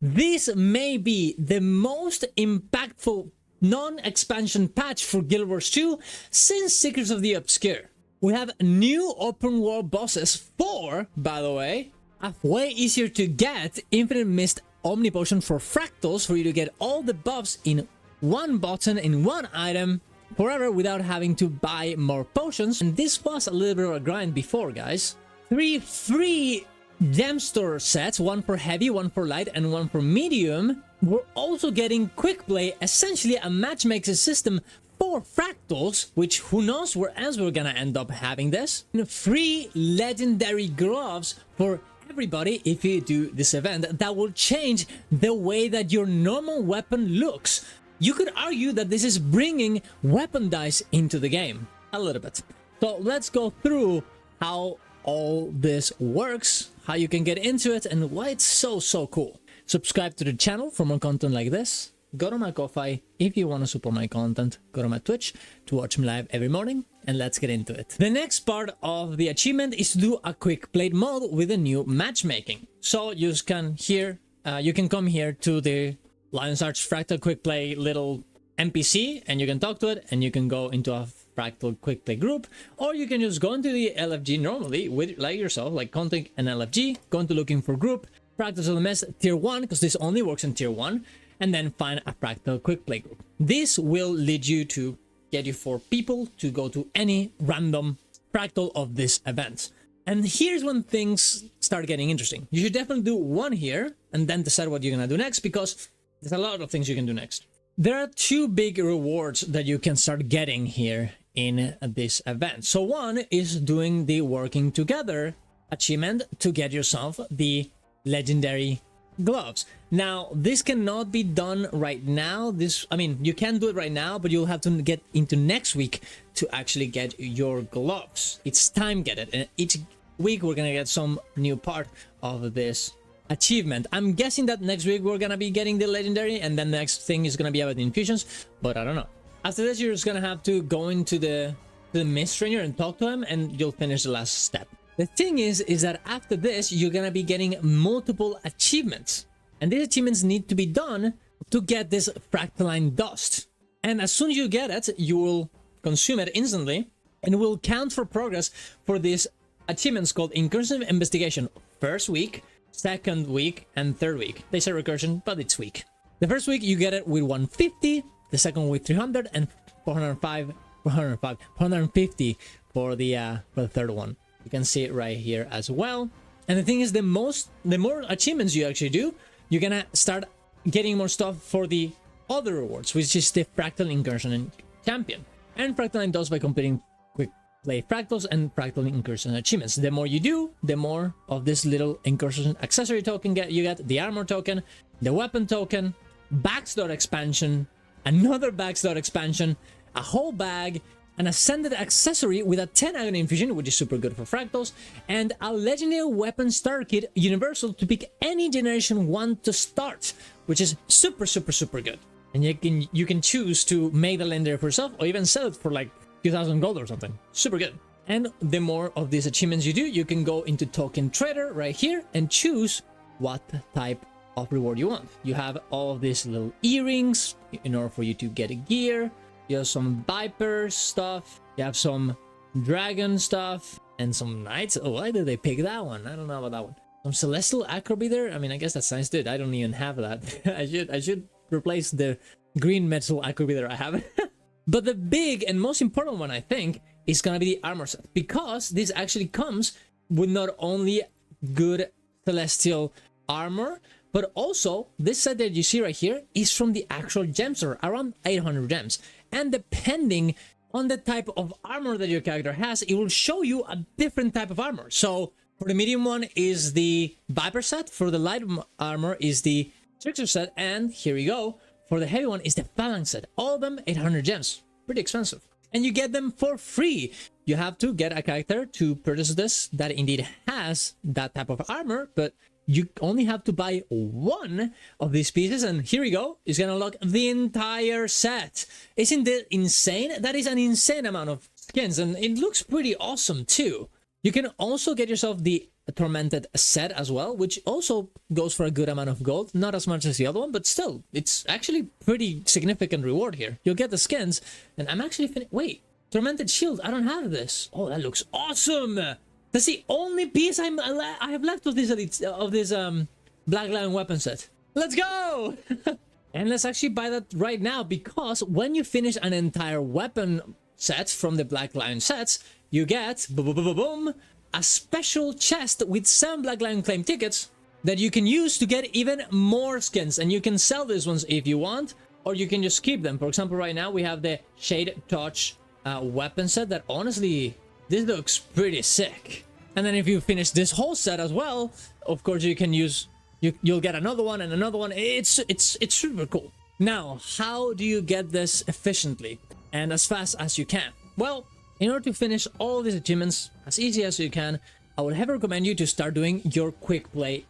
This may be the most impactful non-expansion patch for Guild Wars 2 since Secrets of the Obscure. We have new open world bosses, 4 by the way, a way easier to get Infinite Mist Omni Potion for Fractals for you to get all the buffs in one button, in one item, forever without having to buy more potions. And this was a little bit of a grind before, guys. 3 free gem store sets, one for heavy, one for light, and one for medium. We're also getting quick play, essentially a matchmaking system for Fractals, which who knows where else we're gonna end up having this. And free legendary gloves for everybody if you do this event that will change the way that your normal weapon looks. You could argue that this is bringing weapon dice into the game a little bit. So let's go through how all this works, how you can get into it, and why it's so cool. Subscribe to the channel for more content like this. Go to my Ko-Fi if you want to support my content. Go to my Twitch to watch me live every morning, and let's get into it. The next part of the achievement is to do a quick play mode with a new matchmaking. So you can come here to the Lion's Arch Fractal Quick Play little NPC, and you can talk to it, and you can go into a Fractal Quick Play group, or you can just go into the LFG normally with like yourself, like contact an LFG, go into looking for group, Fractals of the Mess tier 1, because this only works in tier 1, and then find a Fractal Quick Play group. This will lead you to get you 4 people to go to any random Fractal of this event. And here's when things start getting interesting. You should definitely do 1 here, and then decide what you're gonna do next, because there's a lot of things you can do next. There are 2 big rewards that you can start getting here in this event. So one is doing the working together achievement to get yourself the legendary gloves. Now this cannot be done right now. You can do it right now, but you'll have to get into next week to actually get your gloves. It's time get it, and each week we're gonna get some new part of this achievement. I'm guessing that next week we're gonna be getting the legendary, and then the next thing is gonna be about the infusions, but I don't know. After this, you're just gonna have to go into the Mist Trainer and talk to him, and you'll finish the last step. The thing is that after this, you're gonna be getting multiple achievements, and these achievements need to be done to get this Fractaline Dust. And as soon as you get it, you will consume it instantly, and it will count for progress for these achievements called Incursive Investigation. First week, second week, and third week. They say recursion, but it's week. The first week you get it with 150, the second week 300, and 450 for the third one. You can see it right here as well. And the thing is, the more achievements you actually do, you're gonna start getting more stuff for the other rewards, which is the Fractal Incursion and Champion. And Fractaline does by completing quick play Fractals and Fractal Incursion achievements. The more you do, the more of this little Incursion accessory token you get, the armor token, the weapon token, backslot expansion, another backslot expansion, a whole bag, an ascended accessory with a 10 agony infusion, which is super good for Fractals, and a legendary weapon starter kit universal to pick any generation 1 to start, which is super good. And you can choose to make the legendary for yourself, or even sell it for like 2,000 gold or something. Super good. And the more of these achievements you do, you can go into Token Trader right here and choose what type of reward you want. You have all these little earrings in order for you to get a gear. You have some Viper stuff. You have some Dragon stuff and some Knights. Oh, why did they pick that one? I don't know about that one. Some Celestial Acrobeater. I mean, I guess that sounds good. I don't even have that. I should replace the green metal Acrobeater I have. But the big and most important one, I think, is gonna be the armor set, because this actually comes with not only good celestial armor, but also this set that you see right here is from the actual gem store, around 800 gems. And depending on the type of armor that your character has, it will show you a different type of armor. So for the medium one is the Viper set, for the light armor is the Trickster set, and here we go, for the heavy one is the Phalanx set. All of them 800 gems, pretty expensive. And you get them for free. You have to get a character to purchase this that indeed has that type of armor, but you only have to buy 1 of these pieces, and here we go. It's gonna unlock the entire set. Isn't it insane? That is an insane amount of skins, and it looks pretty awesome too. You can also get yourself the a tormented set as well, which also goes for a good amount of gold. Not as much as the other one, but still, it's actually pretty significant reward here. You'll get the skins, and I'm actually wait, tormented shield. I don't have this. Oh, that looks awesome. That's the only piece I have left of this Black Lion weapon set. Let's go. And let's actually buy that right now, because when you finish an entire weapon set from the Black Lion sets, you get boom, boom, boom, boom, a special chest with 7 Black Lion claim tickets that you can use to get even more skins. And you can sell these ones if you want, or you can just keep them. For example, right now we have the Shade Touch weapon set that honestly, this looks pretty sick. And then if you finish this whole set as well, of course you can use, you'll get another one and another one. It's super cool. Now, how do you get this efficiently and as fast as you can? Well, in order to finish all these achievements as easy as you can, I would heavily recommend you to start doing your quick play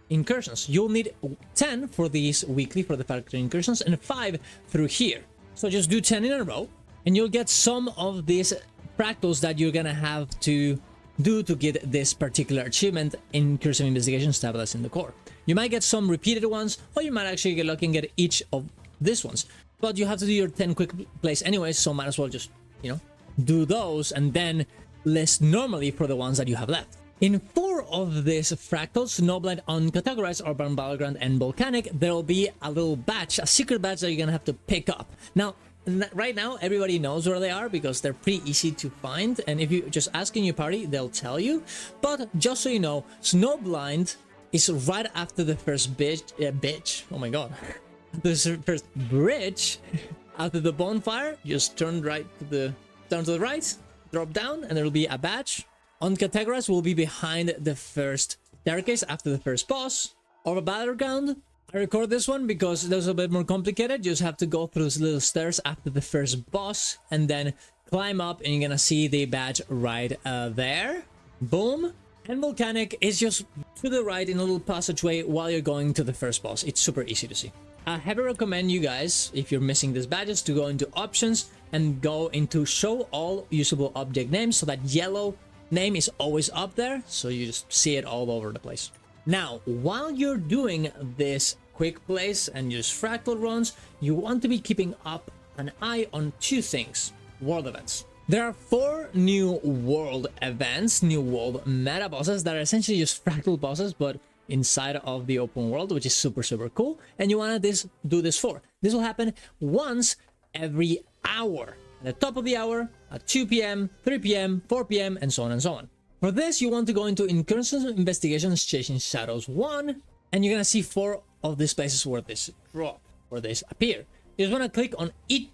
incursions. You'll need 10 for these weekly for the factory incursions and 5 through here. So just do 10 in a row and you'll get some of these fractals that you're gonna have to do to get this particular achievement in Cursive Investigation Stabilized in the Core. You might get some repeated ones, or you might actually get lucky and get each of these ones. But you have to do your 10 quick plays anyways, so might as well just, you know, do those and then list normally for the ones that you have left. In 4 of these fractals, Snowblind, Uncategorized, Urban Battleground, and Volcanic, there will be a little badge, a secret badge that you're gonna have to pick up. Now, right now, everybody knows where they are because they're pretty easy to find. And if you just ask in your party, they'll tell you. But just so you know, Snowblind is right after the first oh my god. The first bridge after the bonfire. Just turn down to the right, drop down, and there'll be a badge. Uncategorized will be behind the first staircase after the first boss. Or a battleground. I record this one because it was a bit more complicated. You just have to go through those little stairs after the first boss and then climb up and you're gonna see the badge right there. Boom. And Volcanic is just to the right in a little passageway while you're going to the first boss. It's super easy to see. I heavily recommend you guys, if you're missing these badges, to go into options and go into show all usable object names so that yellow name is always up there so you just see it all over the place. Now, while you're doing this quick plays and just fractal runs, you want to be keeping up an eye on 2 things. World events. There are 4 new world events, new world meta bosses that are essentially just fractal bosses, but inside of the open world, which is super, super cool. And you want to do this for. This will happen once every hour. At the top of the hour, at 2 p.m., 3 p.m., 4 p.m., and so on and so on. For this, you want to go into Incursions Investigations Chasing Shadows 1, and you're gonna see 4 of these places where this drop, where this appear. You just wanna click on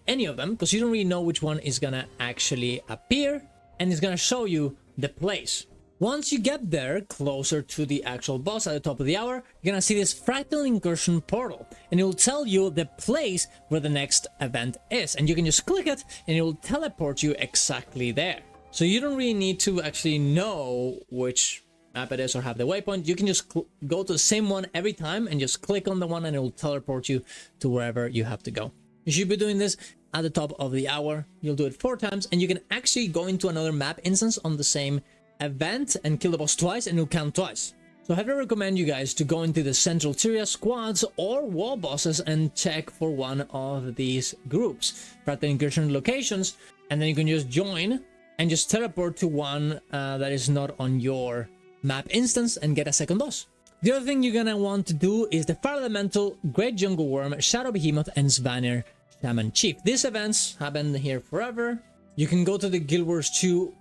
any of them, because you don't really know which one is gonna actually appear, and it's gonna show you the place. Once you get there, closer to the actual boss at the top of the hour, you're gonna see this Fractal Incursion portal, and it will tell you the place where the next event is, and you can just click it, and it will teleport you exactly there. So you don't really need to actually know which map it is or have the waypoint. You can just go to the same one every time and just click on the one and it will teleport you to wherever you have to go. You should be doing this at the top of the hour. You'll do it 4 times and you can actually go into another map instance on the same event and kill the boss twice and it'll count twice. So I heavily recommend you guys to go into the Central Tyria squads or wall bosses and check for one of these groups, Fractal Incursion locations, and then you can just join and just teleport to one that is not on your map instance and get a second boss. The other thing you're gonna want to do is the Fire Elemental, Great Jungle Worm, Shadow Behemoth, and Svanir Shaman Chief. These events happen here forever. You can go to the Guild Wars 2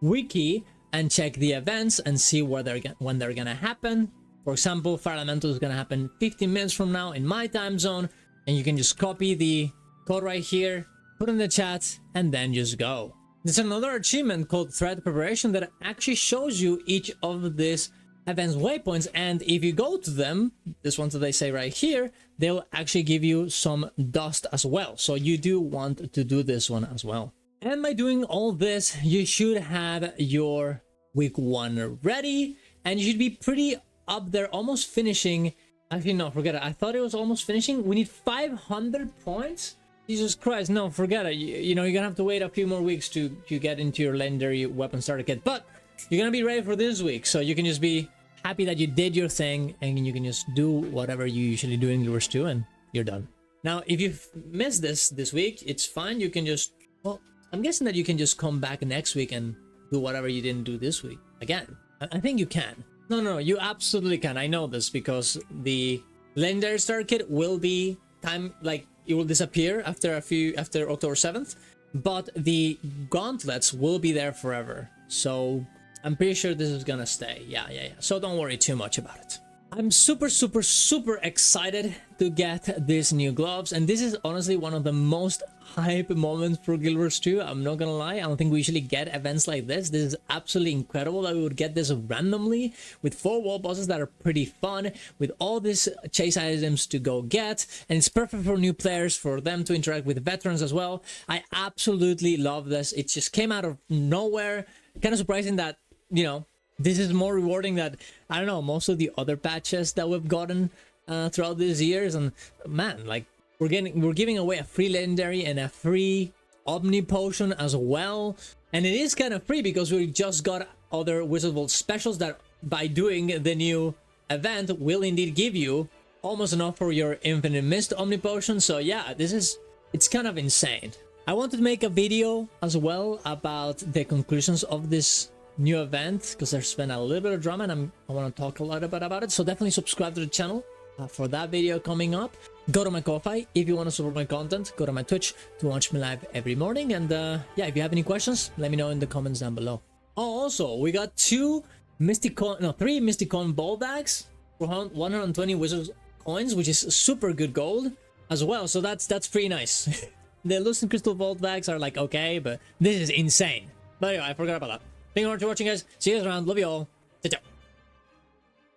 wiki and check the events and see when they're gonna happen. For example, Fire Elemental is gonna happen 15 minutes from now in my time zone, and you can just copy the code right here, put in the chat, and then just go. There's another achievement called Threat Preparation that actually shows you each of these events waypoints, and if you go to them, this one that they say right here, they'll actually give you some dust as well. So you do want to do this one as well. And by doing all this, you should have your week 1 ready, and you should be pretty up there, almost finishing. Actually, no, forget it. I thought it was almost finishing. We need 500 points. Jesus Christ, no, forget it. You know, you're gonna have to wait a few more weeks to get into your legendary weapon starter kit. But you're gonna be ready for this week, so you can just be happy that you did your thing, and you can just do whatever you usually do in Guild 2, and you're done. Now, if you've missed this week, it's fine. You can just, well, I'm guessing that you can just come back next week and do whatever you didn't do this week again. I think you can. No, you absolutely can. I know this because the legendary star kit will be like it will disappear after October 7th, but the gauntlets will be there forever. So I'm pretty sure this is gonna stay. Yeah. So don't worry too much about it. I'm super excited to get these new gloves, and this is honestly one of the most hype moments for Guild Wars 2. I'm not gonna lie, I don't think we usually get events like this. This is absolutely incredible that we would get this randomly with 4 wall bosses that are pretty fun, with all these chase items to go get, and it's perfect for new players, for them to interact with veterans as well. I absolutely love this. It just came out of nowhere. Kind of surprising that, you know, this is more rewarding than, I don't know, most of the other patches that we've gotten throughout these years. And man, like we're giving away a free legendary and a free Omni potion as well. And it is kind of free because we just got other Wizard World specials that by doing the new event will indeed give you almost enough for your Infinite Mist Omni potion. So yeah, it's kind of insane. I wanted to make a video as well about the conclusions of this new event because there's been a little bit of drama, and I want to talk a lot about it. So definitely subscribe to the channel for that video coming up. Go to my Ko-Fi if you want to support my content. Go to my Twitch to watch me live every morning. And yeah, if you have any questions, let me know in the comments down below. Oh, also, we got 3 Mysticon ball bags for 120 Wizards coins, which is super good gold as well. So that's pretty nice. The Lucent Crystal Vault bags are like okay, but this is insane. But anyway, I forgot about that. Thank you very much for watching, guys. See you guys around. Love you all.